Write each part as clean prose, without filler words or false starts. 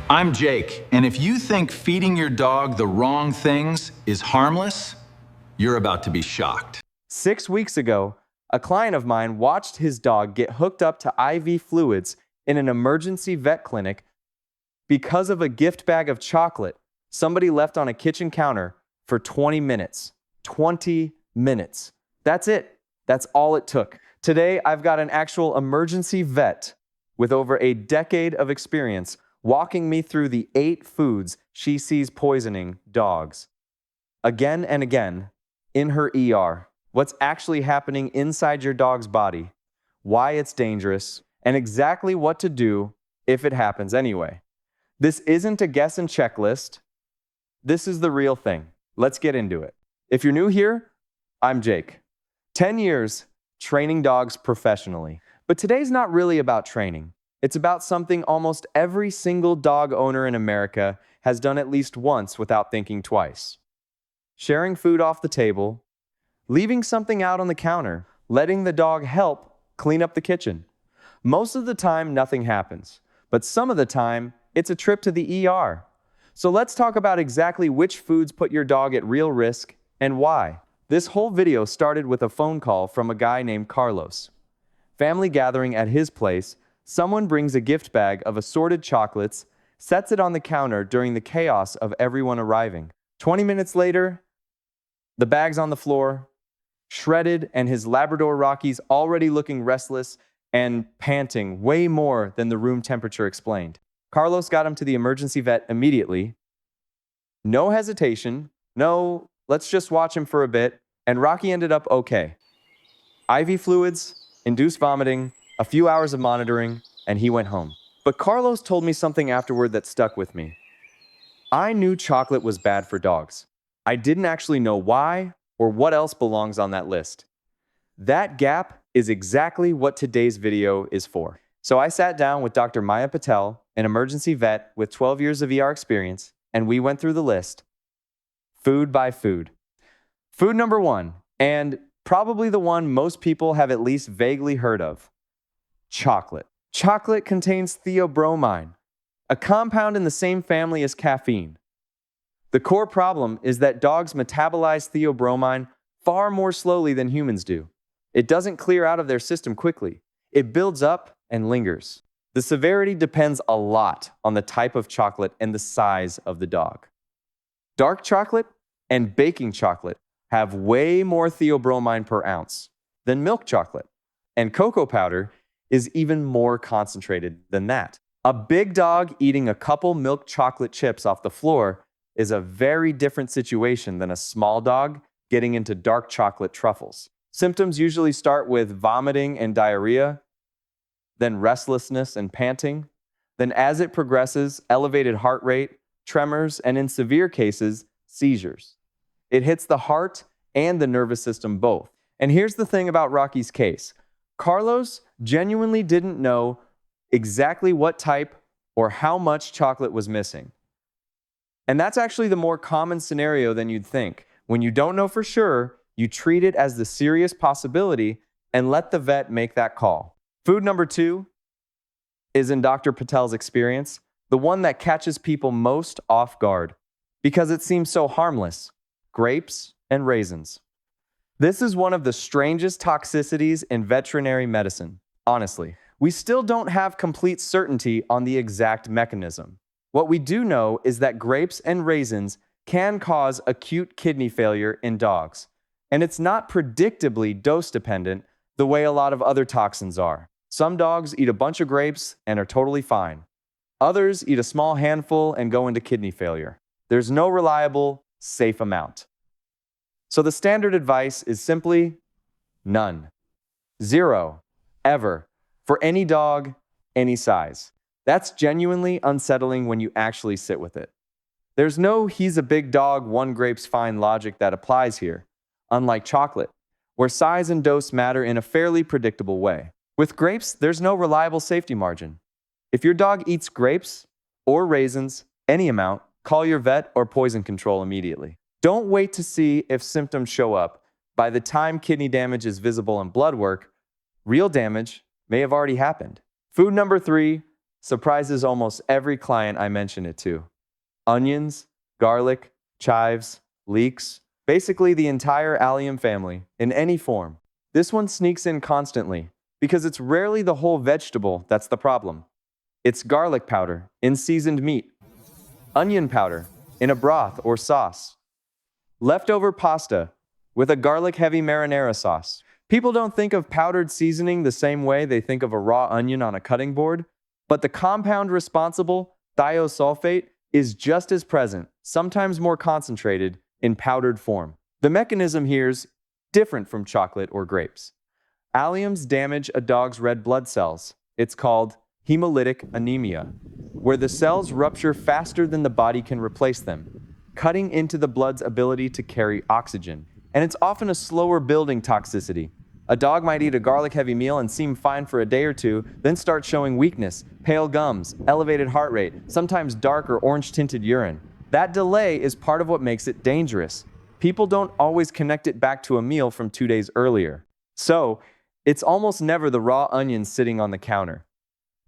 I'm Jake, and if you think feeding your dog the wrong things is harmless, you're about to be shocked. 6 weeks ago, a client of mine watched his dog get hooked up to IV fluids in an emergency vet clinic because of a gift bag of chocolate somebody left on a kitchen counter for 20 minutes. 20 minutes. That's it. That's all it took. Today, I've got an actual emergency vet with over a decade of experience walking me through the 8 foods she sees poisoning dogs. Again and again, in her ER, what's actually happening inside your dog's body, why it's dangerous, and exactly what to do if it happens anyway. This isn't a guess and checklist. This is the real thing. Let's get into it. If you're new here, I'm Jake. 10 years training dogs professionally. But today's not really about training. It's about something almost every single dog owner in America has done at least once without thinking twice. Sharing food off the table, leaving something out on the counter, letting the dog help clean up the kitchen. Most of the time, nothing happens, but some of the time, it's a trip to the ER. So let's talk about exactly which foods put your dog at real risk and why. This whole video started with a phone call from a guy named Carlos. Family gathering at his place, someone brings a gift bag of assorted chocolates, sets it on the counter during the chaos of everyone arriving. 20 minutes later, the bag's on the floor, shredded, and his Labrador Rocky's already looking restless and panting way more than the room temperature explained. Carlos got him to the emergency vet immediately. No hesitation, no, let's just watch him for a bit, and Rocky ended up okay. IV fluids, induced vomiting, a few hours of monitoring, and he went home. But Carlos told me something afterward that stuck with me. I knew chocolate was bad for dogs. I didn't actually know why or what else belongs on that list. That gap is exactly what today's video is for. So I sat down with Dr. Maya Patel, an emergency vet with 12 years of ER experience, and we went through the list, food by food. Food number 1, and probably the one most people have at least vaguely heard of, chocolate. Chocolate contains theobromine, a compound in the same family as caffeine. The core problem is that dogs metabolize theobromine far more slowly than humans do. It doesn't clear out of their system quickly. It builds up and lingers. The severity depends a lot on the type of chocolate and the size of the dog. Dark chocolate and baking chocolate have way more theobromine per ounce than milk chocolate, and cocoa powder is even more concentrated than that. A big dog eating a couple milk chocolate chips off the floor is a very different situation than a small dog getting into dark chocolate truffles. Symptoms usually start with vomiting and diarrhea, then restlessness and panting, then as it progresses, elevated heart rate, tremors, and in severe cases, seizures. It hits the heart and the nervous system both. And here's the thing about Rocky's case. Carlos genuinely didn't know exactly what type or how much chocolate was missing. And that's actually the more common scenario than you'd think. When you don't know for sure, you treat it as the serious possibility and let the vet make that call. Food number 2 is, in Dr. Patel's experience, the one that catches people most off guard because it seems so harmless: grapes and raisins. This is one of the strangest toxicities in veterinary medicine. Honestly, we still don't have complete certainty on the exact mechanism. What we do know is that grapes and raisins can cause acute kidney failure in dogs, and it's not predictably dose-dependent the way a lot of other toxins are. Some dogs eat a bunch of grapes and are totally fine. Others eat a small handful and go into kidney failure. There's no reliable, safe amount. So the standard advice is simply none. 0, ever, for any dog, any size. That's genuinely unsettling when you actually sit with it. There's no "he's a big dog, 1 grape's fine" logic that applies here, unlike chocolate, where size and dose matter in a fairly predictable way. With grapes, there's no reliable safety margin. If your dog eats grapes or raisins, any amount, call your vet or poison control immediately. Don't wait to see if symptoms show up. By the time kidney damage is visible in blood work, real damage may have already happened. Food number 3, surprises almost every client I mention it to. Onions, garlic, chives, leeks, basically the entire allium family, in any form. This one sneaks in constantly, because it's rarely the whole vegetable that's the problem. It's garlic powder in seasoned meat, onion powder in a broth or sauce, leftover pasta with a garlic-heavy marinara sauce. People don't think of powdered seasoning the same way they think of a raw onion on a cutting board, but the compound responsible, thiosulfate, is just as present, sometimes more concentrated, in powdered form. The mechanism here's different from chocolate or grapes. Alliums damage a dog's red blood cells. It's called hemolytic anemia, where the cells rupture faster than the body can replace them, cutting into the blood's ability to carry oxygen. And it's often a slower building toxicity. A dog might eat a garlic-heavy meal and seem fine for a day or two, then start showing weakness, pale gums, elevated heart rate, sometimes dark or orange-tinted urine. That delay is part of what makes it dangerous. People don't always connect it back to a meal from 2 days earlier. So, it's almost never the raw onions sitting on the counter.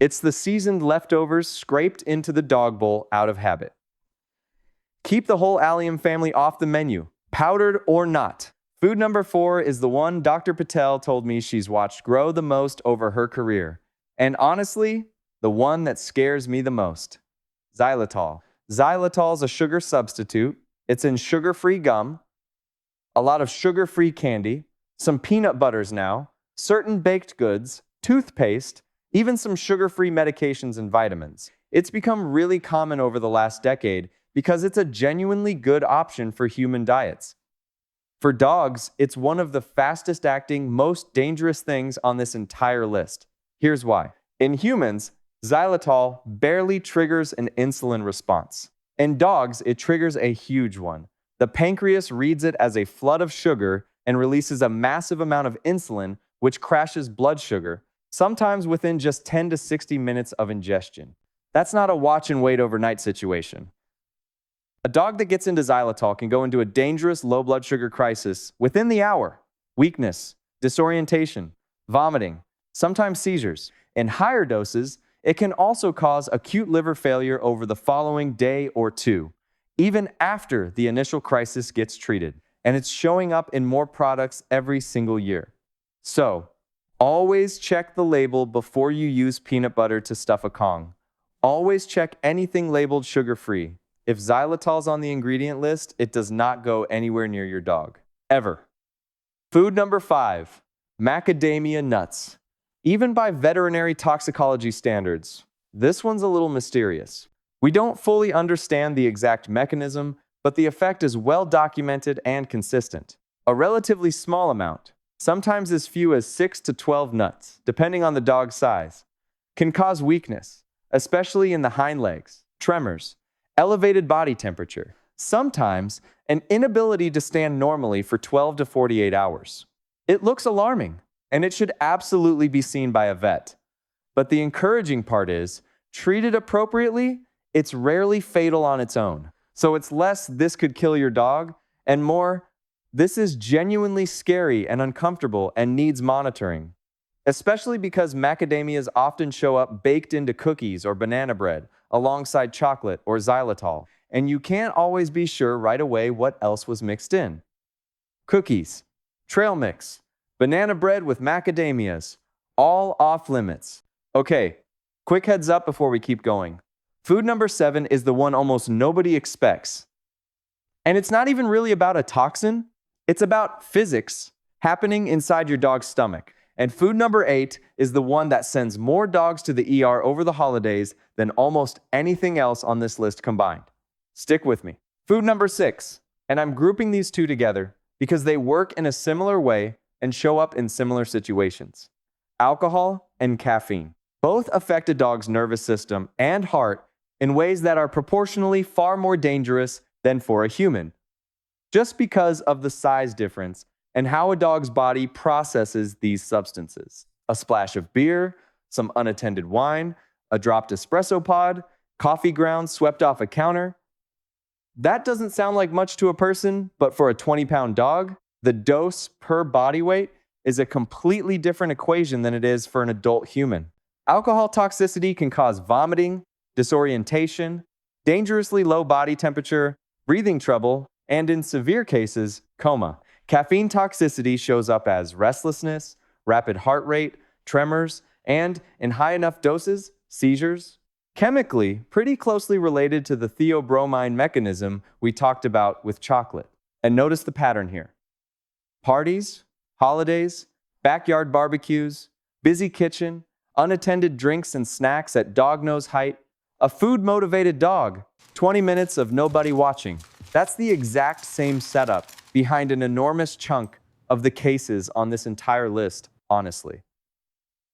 It's the seasoned leftovers scraped into the dog bowl out of habit. Keep the whole allium family off the menu, powdered or not. Food number 4 is the one Dr. Patel told me she's watched grow the most over her career. And honestly, the one that scares me the most. Xylitol. Xylitol is a sugar substitute. It's in sugar-free gum, a lot of sugar-free candy, some peanut butters now, certain baked goods, toothpaste, even some sugar-free medications and vitamins. It's become really common over the last decade because it's a genuinely good option for human diets. For dogs, it's one of the fastest-acting, most dangerous things on this entire list. Here's why. In humans, xylitol barely triggers an insulin response. In dogs, it triggers a huge one. The pancreas reads it as a flood of sugar and releases a massive amount of insulin, which crashes blood sugar, sometimes within just 10 to 60 minutes of ingestion. That's not a watch and wait overnight situation. A dog that gets into xylitol can go into a dangerous low blood sugar crisis within the hour. Weakness, disorientation, vomiting, sometimes seizures. In higher doses, it can also cause acute liver failure over the following day or two, even after the initial crisis gets treated. And it's showing up in more products every single year. So, always check the label before you use peanut butter to stuff a Kong. Always check anything labeled sugar-free. If xylitol's on the ingredient list, it does not go anywhere near your dog. Ever. Food number 5, macadamia nuts. Even by veterinary toxicology standards, this one's a little mysterious. We don't fully understand the exact mechanism, but the effect is well documented and consistent. A relatively small amount, sometimes as few as 6 to 12 nuts, depending on the dog's size, can cause weakness, especially in the hind legs, tremors, elevated body temperature, sometimes an inability to stand normally for 12 to 48 hours. It looks alarming, and it should absolutely be seen by a vet. But the encouraging part is, treated appropriately, it's rarely fatal on its own. So it's less "this could kill your dog" and more "this is genuinely scary and uncomfortable and needs monitoring." Especially because macadamias often show up baked into cookies or banana bread, alongside chocolate or xylitol, and you can't always be sure right away what else was mixed in. Cookies, trail mix, banana bread with macadamias, all off limits. Okay, quick heads up before we keep going. Food number 7 is the one almost nobody expects. And it's not even really about a toxin, it's about physics happening inside your dog's stomach. And food number 8 is the one that sends more dogs to the ER over the holidays than almost anything else on this list combined. Stick with me. Food number 6, and I'm grouping these two together because they work in a similar way and show up in similar situations. Alcohol and caffeine. Both affect a dog's nervous system and heart in ways that are proportionally far more dangerous than for a human, just because of the size difference and how a dog's body processes these substances. A splash of beer, some unattended wine, a dropped espresso pod, coffee grounds swept off a counter. That doesn't sound like much to a person, but for a 20-pound dog, the dose per body weight is a completely different equation than it is for an adult human. Alcohol toxicity can cause vomiting, disorientation, dangerously low body temperature, breathing trouble, and in severe cases, coma. Caffeine toxicity shows up as restlessness, rapid heart rate, tremors, and, in high enough doses, seizures. Chemically, pretty closely related to the theobromine mechanism we talked about with chocolate. And notice the pattern here. Parties, holidays, backyard barbecues, busy kitchen, unattended drinks and snacks at dog nose height, a food-motivated dog, 20 minutes of nobody watching. That's the exact same setup behind an enormous chunk of the cases on this entire list, honestly.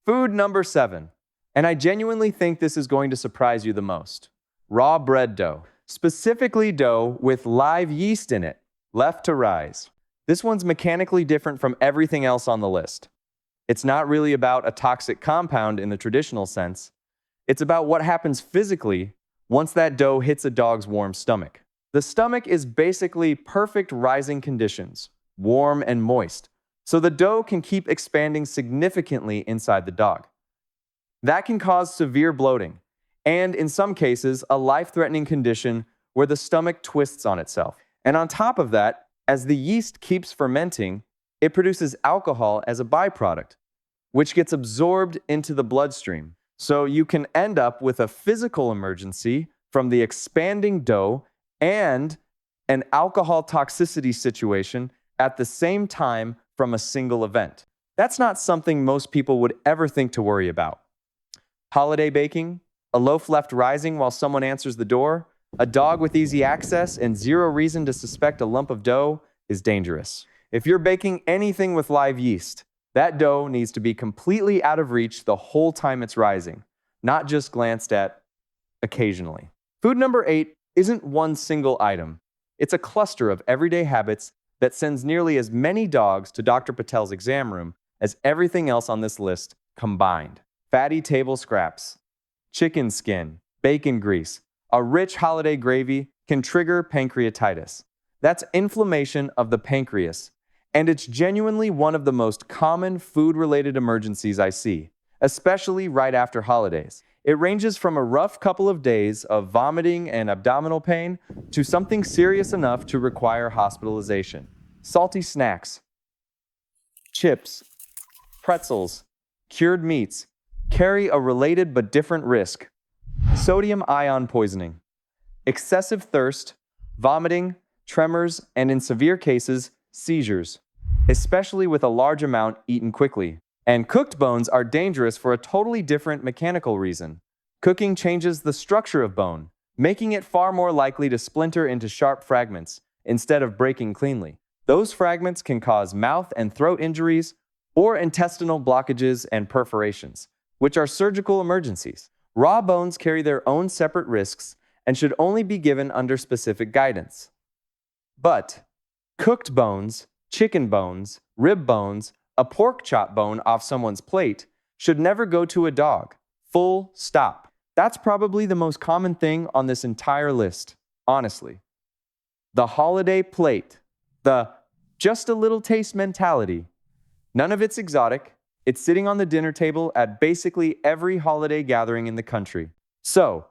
Food number 7, and I genuinely think this is going to surprise you the most. Raw bread dough, specifically dough with live yeast in it, left to rise. This one's mechanically different from everything else on the list. It's not really about a toxic compound in the traditional sense. It's about what happens physically once that dough hits a dog's warm stomach. The stomach is basically perfect rising conditions, warm and moist, so the dough can keep expanding significantly inside the dog. That can cause severe bloating, and in some cases, a life-threatening condition where the stomach twists on itself. And on top of that, as the yeast keeps fermenting, it produces alcohol as a byproduct, which gets absorbed into the bloodstream. So you can end up with a physical emergency from the expanding dough and an alcohol toxicity situation at the same time from a single event. That's not something most people would ever think to worry about. Holiday baking, a loaf left rising while someone answers the door, a dog with easy access and zero reason to suspect a lump of dough is dangerous. If you're baking anything with live yeast, that dough needs to be completely out of reach the whole time it's rising, not just glanced at occasionally. Food number 8 isn't one single item. It's a cluster of everyday habits that sends nearly as many dogs to Dr. Patel's exam room as everything else on this list combined. Fatty table scraps, chicken skin, bacon grease, a rich holiday gravy can trigger pancreatitis. That's inflammation of the pancreas, and it's genuinely one of the most common food-related emergencies I see, especially right after holidays. It ranges from a rough couple of days of vomiting and abdominal pain to something serious enough to require hospitalization. Salty snacks, chips, pretzels, cured meats carry a related but different risk. Sodium ion poisoning, excessive thirst, vomiting, tremors, and in severe cases, seizures, especially with a large amount eaten quickly. And cooked bones are dangerous for a totally different mechanical reason. Cooking changes the structure of bone, making it far more likely to splinter into sharp fragments instead of breaking cleanly. Those fragments can cause mouth and throat injuries or intestinal blockages and perforations, which are surgical emergencies. Raw bones carry their own separate risks and should only be given under specific guidance. But cooked bones, chicken bones, rib bones, a pork chop bone off someone's plate should never go to a dog. Full stop. That's probably the most common thing on this entire list, honestly. The holiday plate. The just a little taste mentality. None of it's exotic. It's sitting on the dinner table at basically every holiday gathering in the country. So,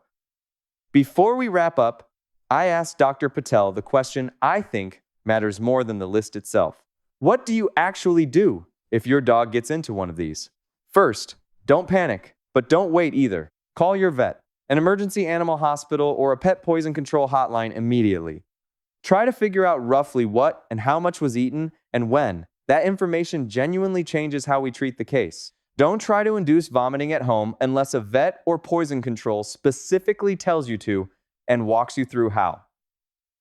before we wrap up, I asked Dr. Patel the question I think matters more than the list itself. What do you actually do if your dog gets into one of these? First, don't panic, but don't wait either. Call your vet, an emergency animal hospital, or a pet poison control hotline immediately. Try to figure out roughly what and how much was eaten and when. That information genuinely changes how we treat the case. Don't try to induce vomiting at home unless a vet or poison control specifically tells you to and walks you through how.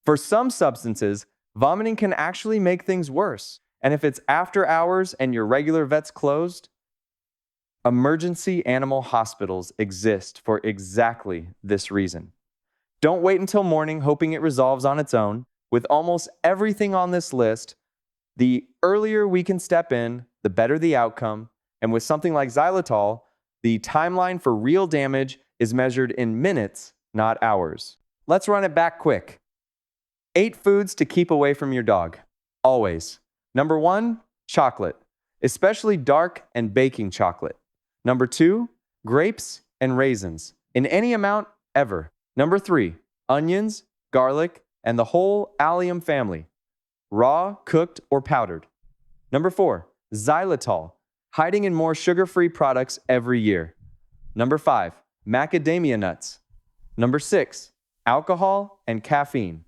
For some substances, vomiting can actually make things worse. And if it's after hours and your regular vet's closed, emergency animal hospitals exist for exactly this reason. Don't wait until morning hoping it resolves on its own. With almost everything on this list, the earlier we can step in, the better the outcome. And with something like xylitol, the timeline for real damage is measured in minutes, not hours. Let's run it back quick. 8 foods to keep away from your dog. Always. Number 1, chocolate, especially dark and baking chocolate. Number 2, grapes and raisins, in any amount ever. Number 3, onions, garlic, and the whole allium family, raw, cooked, or powdered. Number 4, xylitol, hiding in more sugar-free products every year. Number 5, macadamia nuts. Number 6, alcohol and caffeine.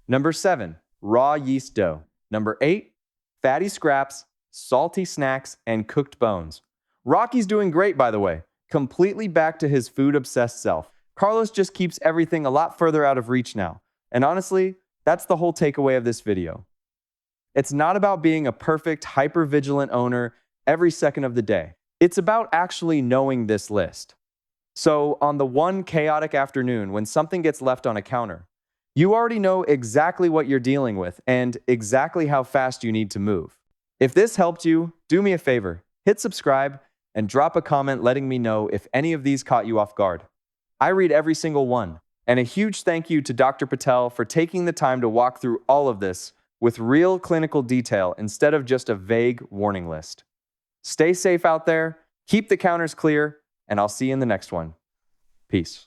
Number 7, raw yeast dough. Number 8, fatty scraps, salty snacks, and cooked bones. Rocky's doing great, by the way, completely back to his food-obsessed self. Carlos just keeps everything a lot further out of reach now. And honestly, that's the whole takeaway of this video. It's not about being a perfect, hyper-vigilant owner every second of the day. It's about actually knowing this list. So, on the one chaotic afternoon when something gets left on a counter, you already know exactly what you're dealing with and exactly how fast you need to move. If this helped you, do me a favor, hit subscribe and drop a comment letting me know if any of these caught you off guard. I read every single one. And a huge thank you to Dr. Patel for taking the time to walk through all of this with real clinical detail instead of just a vague warning list. Stay safe out there, keep the counters clear, and I'll see you in the next one. Peace.